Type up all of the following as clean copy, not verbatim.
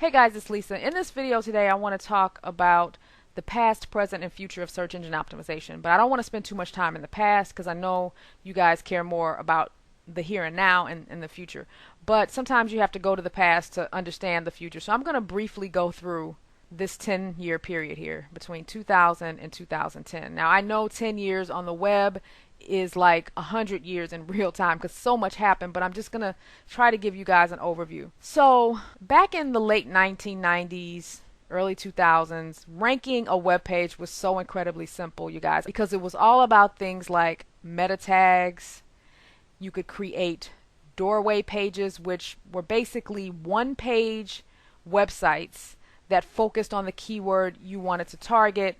Hey guys, it's Lisa. In this video today I want to talk about the past, present, and future of search engine optimization. But I don't want to spend too much time in the past because I know you guys care more about the here and now and the future. But sometimes you have to go to the past to understand the future. So I'm going to briefly go through this 10-year period here between 2000 and 2010. Now I know 10 years on the web is like 100 years in real time because so much happened, but I'm just going to try to give you guys an overview. So back in the late 1990s, early 2000s, ranking a web page was so incredibly simple, you guys, because it was all about things like meta tags. You could create doorway pages, which were basically one-page websites that focused on the keyword you wanted to target.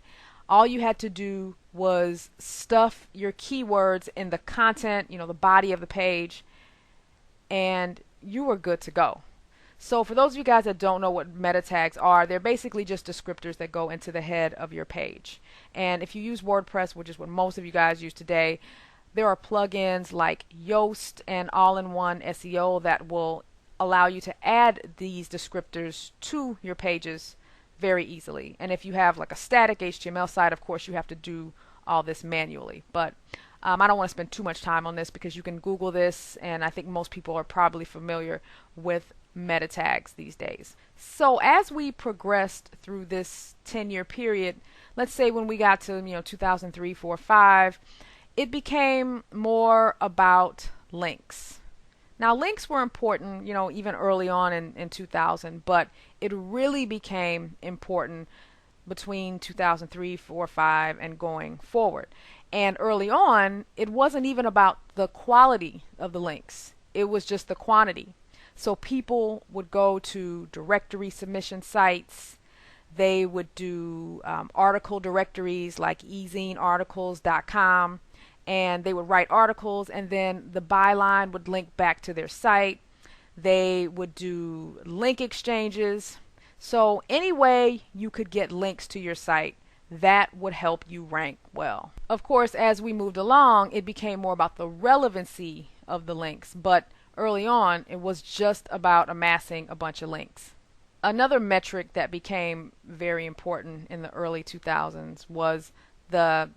All you had to do was stuff your keywords in the content, the body of the page, and you were good to go. So for those of you guys that don't know what meta tags are, they're basically just descriptors that go into the head of your page. And if you use WordPress, which is what most of you guys use today, there are plugins like Yoast and all-in-one SEO that will allow you to add these descriptors to your pages very easily. And if you have like a static HTML site, of course you have to do all this manually. But I don't want to spend too much time on this because you can Google this, and I think most people are probably familiar with meta tags these days. So as we progressed through this 10-year period, let's say when we got to 2003, 4, 5, it became more about links. Now links were important, even early on in 2000, but it really became important between 2003, 4, 5, and going forward. And early on, it wasn't even about the quality of the links. It was just the quantity. So people would go to directory submission sites. They would do article directories like ezinearticles.com. And they would write articles, and then the byline would link back to their site. They would do link exchanges. So any way you could get links to your site, that would help you rank well. Of course, as we moved along, it became more about the relevancy of the links, but early on, it was just about amassing a bunch of links. Another metric that became very important in the early 2000s was the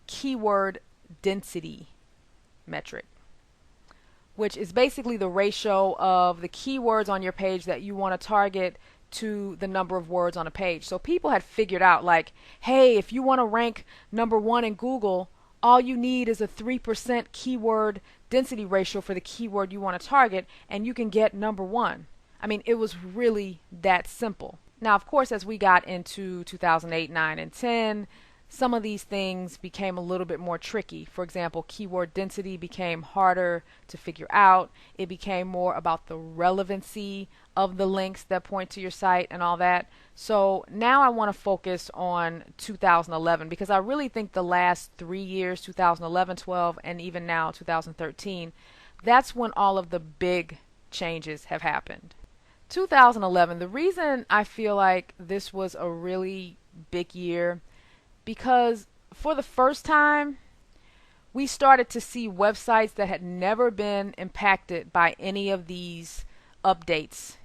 keyword density metric, which is basically the ratio of the keywords on your page that you want to target to the number of words on a page. So people had figured out, like, hey, if you want to rank #1 in Google, all you need is a 3% keyword density ratio for the keyword you want to target, and you can get #1. I mean, it was really that simple. Now, of course, as we got into 2008, 9, and 10, some of these things became a little bit more tricky. For example, keyword density became harder to figure out. It became more about the relevancy of the links that point to your site and all that. So now I want to focus on 2011 because I really think the last 3 years, 2011, 12, and even now 2013, that's when all of the big changes have happened. 2011, the reason I feel like this was a really big year, because for the first time, we started to see websites that had never been impacted by any of these updates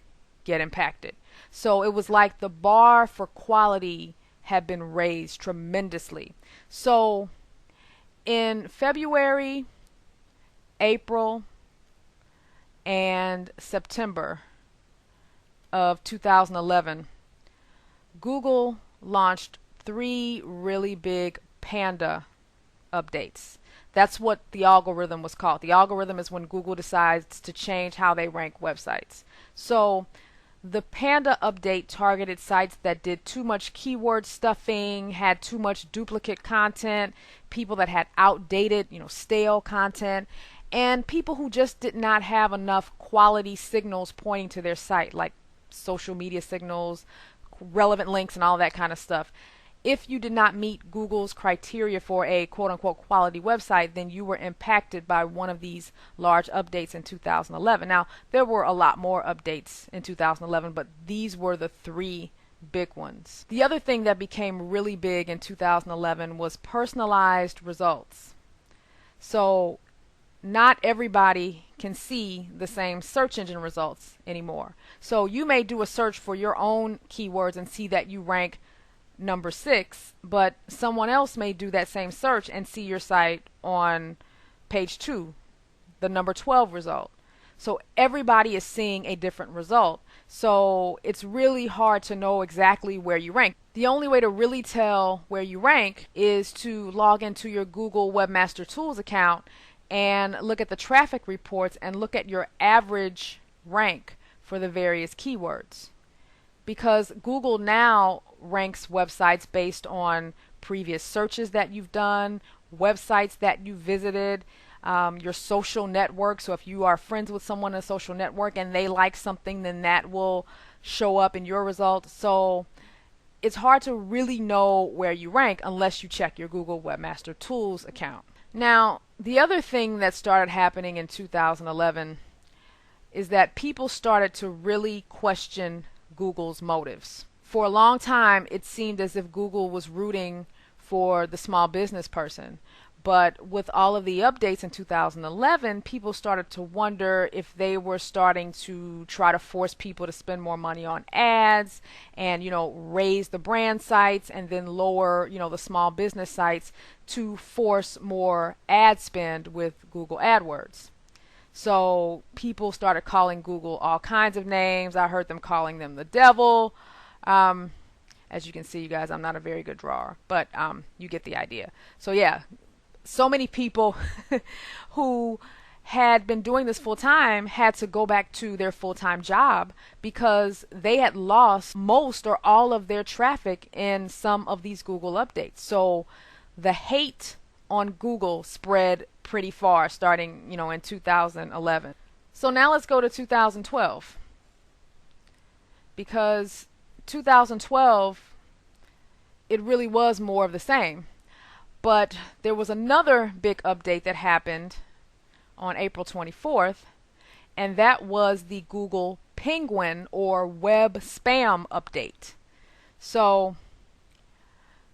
get impacted. So it was like the bar for quality had been raised tremendously. So in February, April, and September of 2011, Google launched 3 really big Panda updates. That's what the algorithm was called. The algorithm is when Google decides to change how they rank websites. So the Panda update targeted sites that did too much keyword stuffing, had too much duplicate content, people that had outdated, stale content, and people who just did not have enough quality signals pointing to their site, like social media signals, relevant links, and all that kind of stuff. If you did not meet Google's criteria for a quote-unquote quality website, then you were impacted by one of these large updates in 2011. Now, there were a lot more updates in 2011, but these were the 3 big ones. The other thing that became really big in 2011 was personalized results. So not everybody can see the same search engine results anymore. So you may do a search for your own keywords and see that you rank number 6, but someone else may do that same search and see your site on page 2, the number 12 result. So everybody is seeing a different result. So it's really hard to know exactly where you rank. The only way to really tell where you rank is to log into your Google Webmaster Tools account and look at the traffic reports and look at your average rank for the various keywords. Because Google now ranks websites based on previous searches that you've done, websites that you visited, your social network. So if you are friends with someone in a social network and they like something, then that will show up in your results. So it's hard to really know where you rank unless you check your Google Webmaster Tools account. Now, the other thing that started happening in 2011 is that people started to really question Google's motives. For a long time, it seemed as if Google was rooting for the small business person. But with all of the updates in 2011, people started to wonder if they were starting to try to force people to spend more money on ads and, raise the brand sites and then lower, the small business sites to force more ad spend with Google AdWords. So people started calling Google all kinds of names. I heard them calling them the devil. As you can see, you guys, I'm not a very good drawer, but you get the idea. So yeah, so many people who had been doing this full time had to go back to their full-time job because they had lost most or all of their traffic in some of these Google updates. So the hate on Google spread pretty far starting, in 2011. So now let's go to 2012. Because 2012, it really was more of the same. But there was another big update that happened on April 24th, and that was the Google Penguin or web spam update. So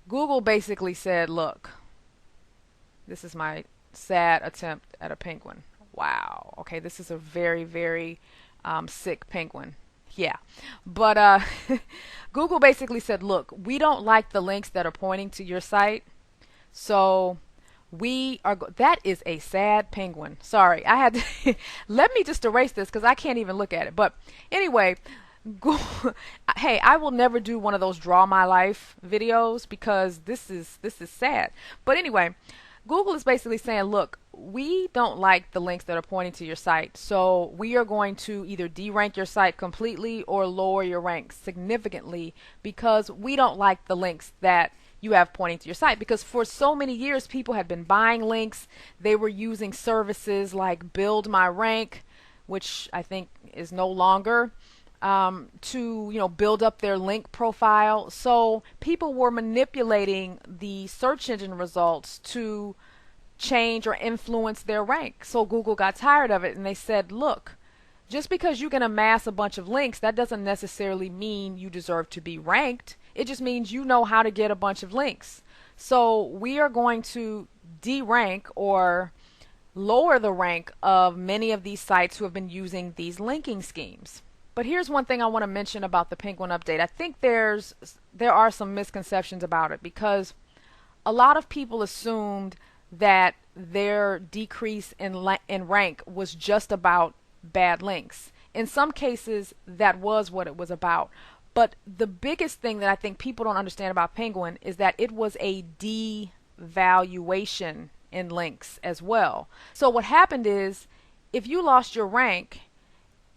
Google basically said, look, this is my sad attempt at a penguin. Wow. Okay, this is a very, very sick penguin. Yeah. But Google basically said, look, we don't like the links that are pointing to your site. So we are that is a sad penguin. Sorry, I had to let me just erase this because I can't even look at it. But anyway, hey, I will never do one of those draw my life videos because this is sad. But anyway, Google is basically saying, look, we don't like the links that are pointing to your site, so we are going to either derank your site completely or lower your rank significantly because we don't like the links that you have pointing to your site. Because for so many years people had been buying links. They were using services like Build My Rank, which I think is no longer, to build up their link profile. So people were manipulating the search engine results to change or influence their rank. So Google got tired of it and they said, look, just because you can amass a bunch of links, that doesn't necessarily mean you deserve to be ranked. It just means you know how to get a bunch of links. So we are going to derank or lower the rank of many of these sites who have been using these linking schemes. But here's one thing I want to mention about the Penguin update. I think there are some misconceptions about it because a lot of people assumed that their decrease in rank was just about bad links. In some cases, that was what it was about. But the biggest thing that I think people don't understand about Penguin is that it was a devaluation in links as well. So what happened is, if you lost your rank,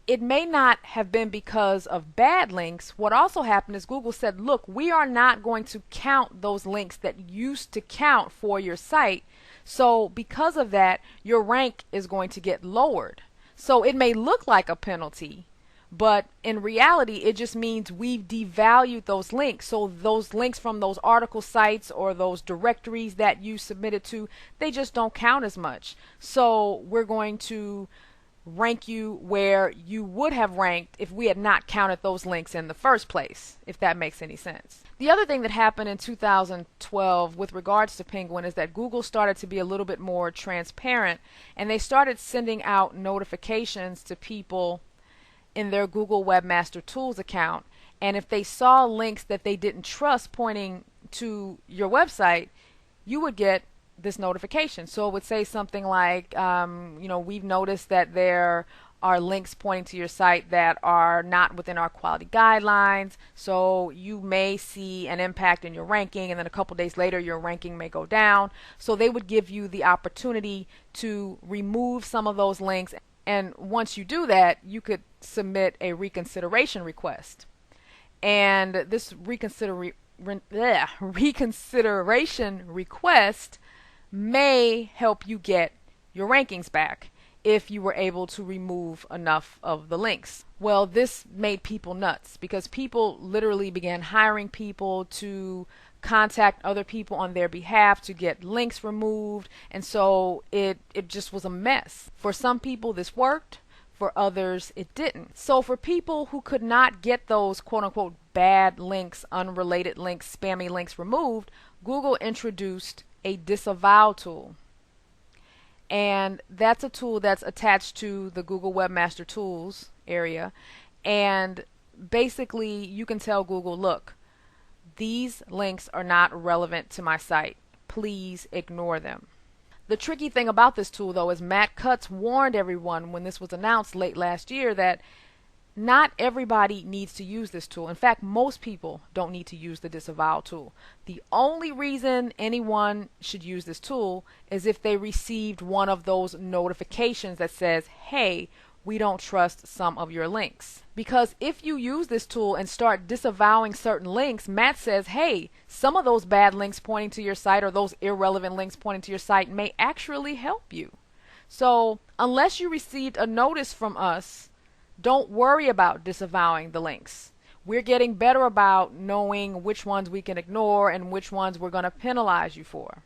it may not have been because of bad links. What also happened is Google said, look, we are not going to count those links that used to count for your site. So because of that, your rank is going to get lowered. So it may look like a penalty, but in reality, it just means we've devalued those links. So those links from those article sites or those directories that you submitted to, they just don't count as much. So we're going to rank you where you would have ranked if we had not counted those links in the first place, if that makes any sense. The other thing that happened in 2012 with regards to Penguin is that Google started to be a little bit more transparent, and they started sending out notifications to people in their Google Webmaster Tools account. And if they saw links that they didn't trust pointing to your website, you would get this notification. So it would say something like, we've noticed that there are links pointing to your site that are not within our quality guidelines, so you may see an impact in your ranking, and then a couple days later your ranking may go down. So they would give you the opportunity to remove some of those links, and once you do that, you could submit a reconsideration request. And this reconsideration request may help you get your rankings back if you were able to remove enough of the links. Well, this made people nuts because people literally began hiring people to contact other people on their behalf to get links removed, and so it just was a mess. For some people this worked, for others it didn't. So for people who could not get those quote-unquote bad links, unrelated links, spammy links removed, Google introduced a disavow tool. And that's a tool that's attached to the Google Webmaster Tools area. And basically you can tell Google, look, these links are not relevant to my site. Please ignore them. The tricky thing about this tool, though, is Matt Cutts warned everyone when this was announced late last year that not everybody needs to use this tool. In fact, most people don't need to use the disavow tool. The only reason anyone should use this tool is if they received one of those notifications that says, hey, we don't trust some of your links. Because if you use this tool and start disavowing certain links, Matt says, hey, some of those bad links pointing to your site or those irrelevant links pointing to your site may actually help you. So unless you received a notice from us, don't worry about disavowing the links. We're getting better about knowing which ones we can ignore and which ones we're going to penalize you for.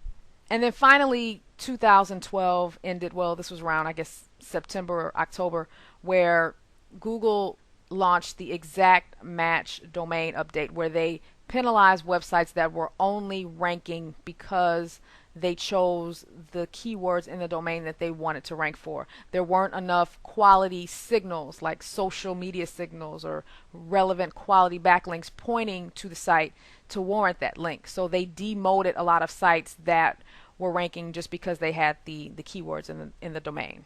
And then finally, 2012 ended, well, this was around, I guess, September or October, where Google launched the exact match domain update, where they penalized websites that were only ranking because they chose the keywords in the domain that they wanted to rank for. There weren't enough quality signals like social media signals or relevant quality backlinks pointing to the site to warrant that link. So they demoted a lot of sites that were ranking just because they had the keywords in the domain.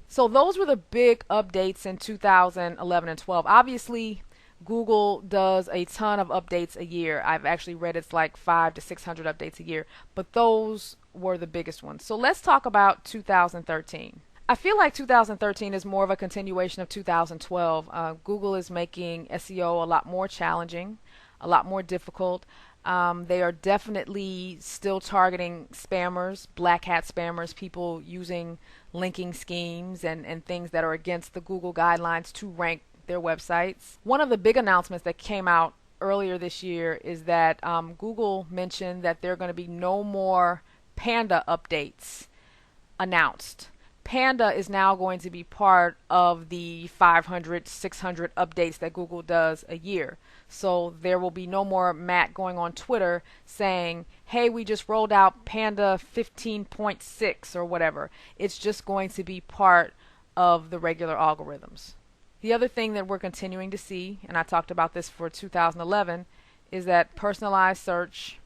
So those were the big updates in 2011 and 12. Obviously, Google does a ton of updates a year. I've actually read it's like 500 to 600 updates a year, but those were the biggest ones. So let's talk about 2013. I feel like 2013 is more of a continuation of 2012. Google is making SEO a lot more challenging, a lot more difficult. They are definitely still targeting spammers, black hat spammers, people using linking schemes and things that are against the Google guidelines to rank their websites. One of the big announcements that came out earlier this year is that Google mentioned that there are going to be no more Panda updates announced. Panda is now going to be part of the 500, 600 updates that Google does a year. So there will be no more Matt going on Twitter saying, hey, we just rolled out Panda 15.6 or whatever. It's just going to be part of the regular algorithms. The other thing that we're continuing to see, and I talked about this for 2011, is that personalized search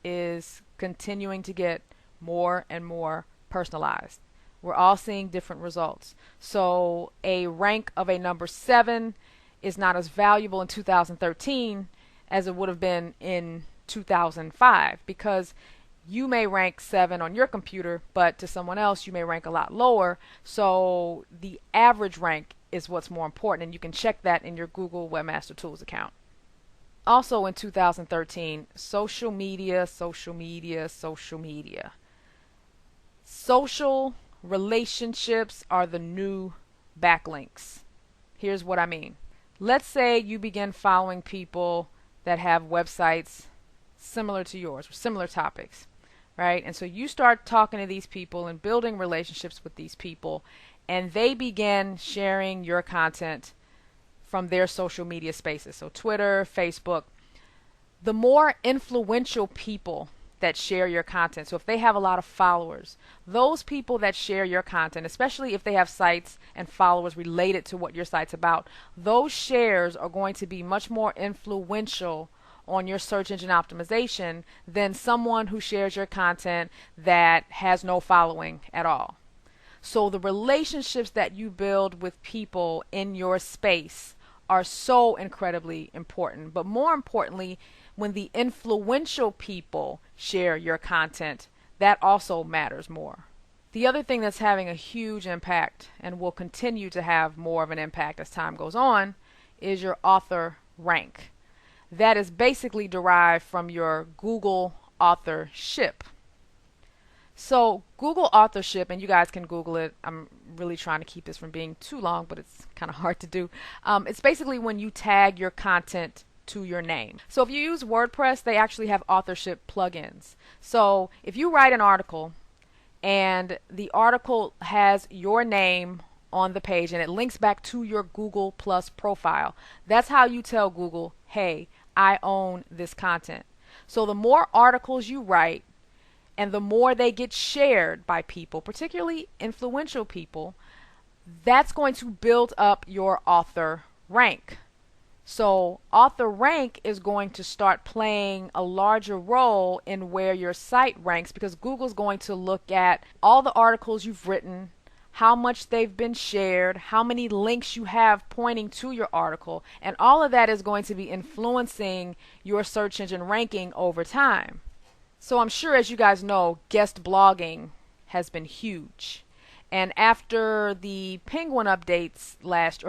is continuing to get more and more personalized. We're all seeing different results. So a rank of a number 7 is not as valuable in 2013 as it would have been in 2005, because you may rank 7 on your computer, but to someone else you may rank a lot lower. So the average rank is what's more important, and you can check that in your Google Webmaster Tools account. Also in 2013, social media. Social relationships are the new backlinks. Here's what I mean. Let's say you begin following people that have websites similar to yours, or similar topics, right? And so you start talking to these people and building relationships with these people, and they began sharing your content from their social media spaces, so Twitter, Facebook, the more influential people that share your content, so if they have a lot of followers, those people that share your content, especially if they have sites and followers related to what your site's about, those shares are going to be much more influential on your search engine optimization than someone who shares your content that has no following at all. So the relationships that you build with people in your space are so incredibly important. But more importantly, when the influential people share your content, that also matters more. The other thing that's having a huge impact and will continue to have more of an impact as time goes on is your author rank. That is basically derived from your Google authorship. So Google authorship, and you guys can Google it. I'm really trying to keep this from being too long, but it's kind of hard to do. It's basically when you tag your content to your name. So if you use WordPress, they actually have authorship plugins. So if you write an article and the article has your name on the page and it links back to your Google Plus profile, that's how you tell Google, hey, I own this content. So the more articles you write, and the more they get shared by people, particularly influential people, that's going to build up your author rank. So author rank is going to start playing a larger role in where your site ranks, because Google's going to look at all the articles you've written, how much they've been shared, how many links you have pointing to your article, and all of that is going to be influencing your search engine ranking over time. So I'm sure, as you guys know, guest blogging has been huge. And after the Penguin update last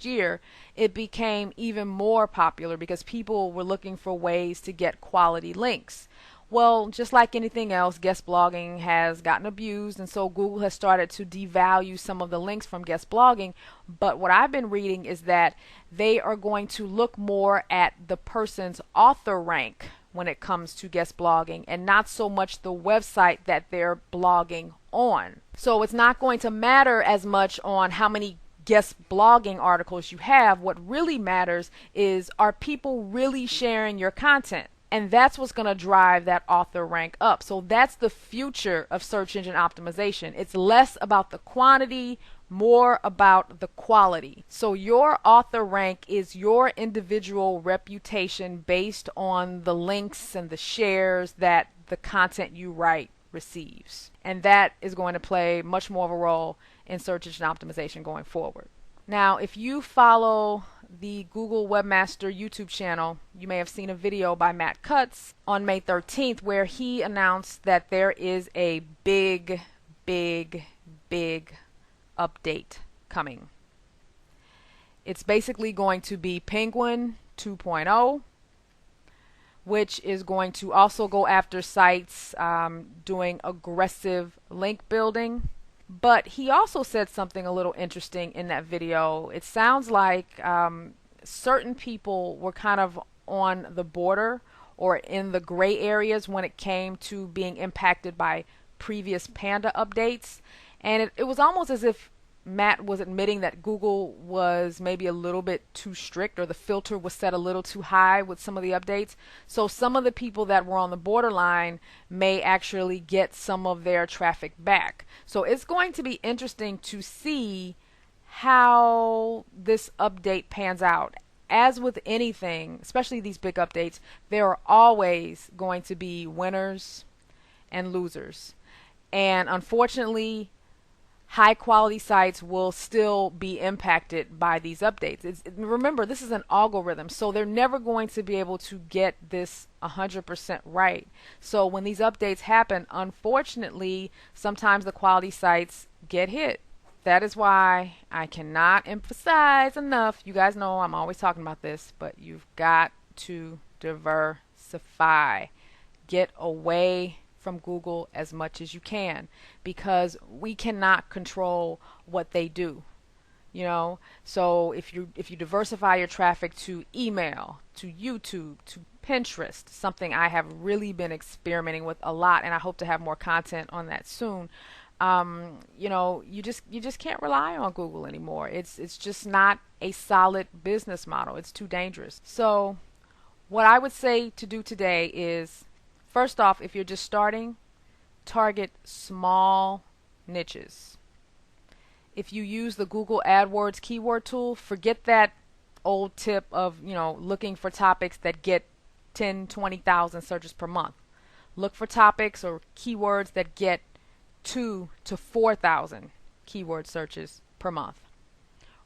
year, it became even more popular because people were looking for ways to get quality links. Well, just like anything else, guest blogging has gotten abused, and so Google has started to devalue some of the links from guest blogging. But what I've been reading is that they are going to look more at the person's author rank when it comes to guest blogging, and not so much the website that they're blogging on. So it's not going to matter as much on how many guest blogging articles you have. What really matters is, are people really sharing your content? And that's what's going to drive that author rank up. So that's the future of search engine optimization. It's less about the quantity, more about the quality. So your author rank is your individual reputation based on the links and the shares that the content you write receives. And that is going to play much more of a role in search engine optimization going forward. Now, if you follow the Google Webmaster YouTube channel, you may have seen a video by Matt Cutts on May 13th where he announced that there is a big update coming. It's basically going to be Penguin 2.0, which is going to also go after sites doing aggressive link building. But he also said something a little interesting in that video. It sounds like certain people were kind of on the border or in the gray areas when it came to being impacted by previous Panda updates. And it was almost as if Matt was admitting that Google was maybe a little bit too strict, or the filter was set a little too high with some of the updates. So some of the people that were on the borderline may actually get some of their traffic back. So it's going to be interesting to see how this update pans out. As with anything, especially these big updates, there are always going to be winners and losers. And unfortunately, high quality sites will still be impacted by these updates. Remember, this is an algorithm, so they're never going to be able to get this 100% right. So when these updates happen, unfortunately, sometimes the quality sites get hit. That is why I cannot emphasize enough. You guys know I'm always talking about this, but you've got to diversify. Get away from Google as much as you can, because we cannot control what they do. So if you diversify your traffic to email, to YouTube, to Pinterest, something I have really been experimenting with a lot, and I hope to have more content on that soon. You just can't rely on Google anymore. It's just not a solid business model. It's too dangerous. So what I would say to do today is, first off, if you're just starting, target small niches. If you use the Google AdWords keyword tool, forget that old tip of, looking for topics that get 10, 20,000 searches per month. Look for topics or keywords that get 2 to 4,000 keyword searches per month.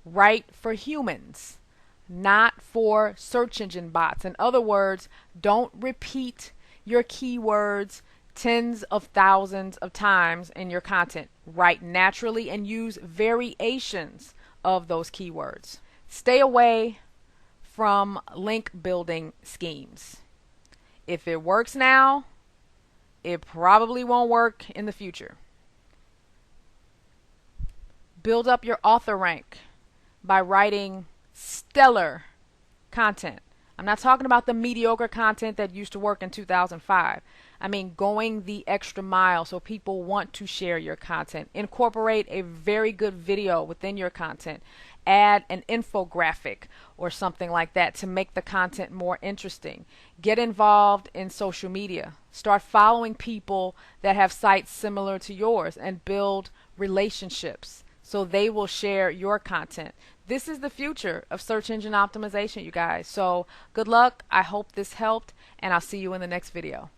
Write for humans, not for search engine bots. In other words, don't repeat your keywords tens of thousands of times in your content. Write naturally and use variations of those keywords. Stay away from link building schemes. If it works now, it probably won't work in the future. Build up your author rank by writing stellar content. I'm not talking about the mediocre content that used to work in 2005. I mean going the extra mile so people want to share your content. Incorporate a very good video within your content. Add an infographic or something like that to make the content more interesting. Get involved in social media. Start following people that have sites similar to yours and build relationships so they will share your content. This is the future of search engine optimization, you guys. So good luck. I hope this helped, and I'll see you in the next video.